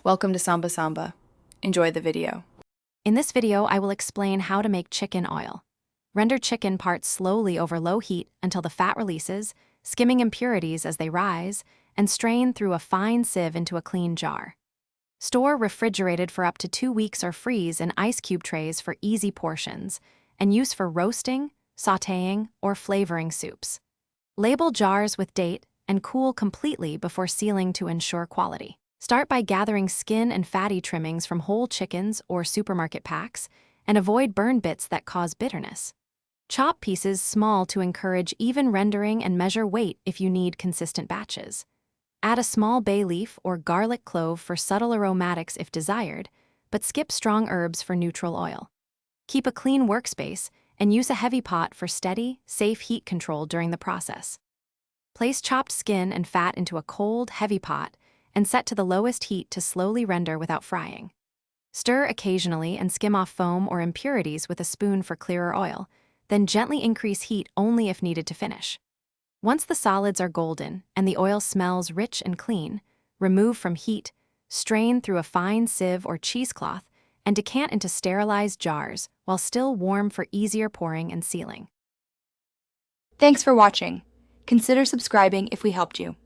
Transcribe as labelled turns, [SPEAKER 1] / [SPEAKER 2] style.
[SPEAKER 1] Welcome to Samba Samba. Enjoy the video.
[SPEAKER 2] In this video, I will explain how to make chicken oil. Render chicken parts slowly over low heat until the fat releases, skimming impurities as they rise, and strain through a fine sieve into a clean jar. Store refrigerated for up to 2 weeks or freeze in ice cube trays for easy portions, and use for roasting, sautéing, or flavoring soups. Label jars with date and cool completely before sealing to ensure quality. Start by gathering skin and fatty trimmings from whole chickens or supermarket packs, and avoid burn bits that cause bitterness. Chop pieces small to encourage even rendering and measure weight if you need consistent batches. Add a small bay leaf or garlic clove for subtle aromatics if desired, but skip strong herbs for neutral oil. Keep a clean workspace and use a heavy pot for steady, safe heat control during the process. Place chopped skin and fat into a cold, heavy pot and set to the lowest heat to slowly render without frying. Stir occasionally and skim off foam or impurities with a spoon for clearer oil, then gently increase heat only if needed to finish. Once the solids are golden and the oil smells rich and clean, remove from heat, strain through a fine sieve or cheesecloth, and decant into sterilized jars while still warm for easier pouring and sealing.
[SPEAKER 3] Thanks for watching. Consider subscribing if we helped you.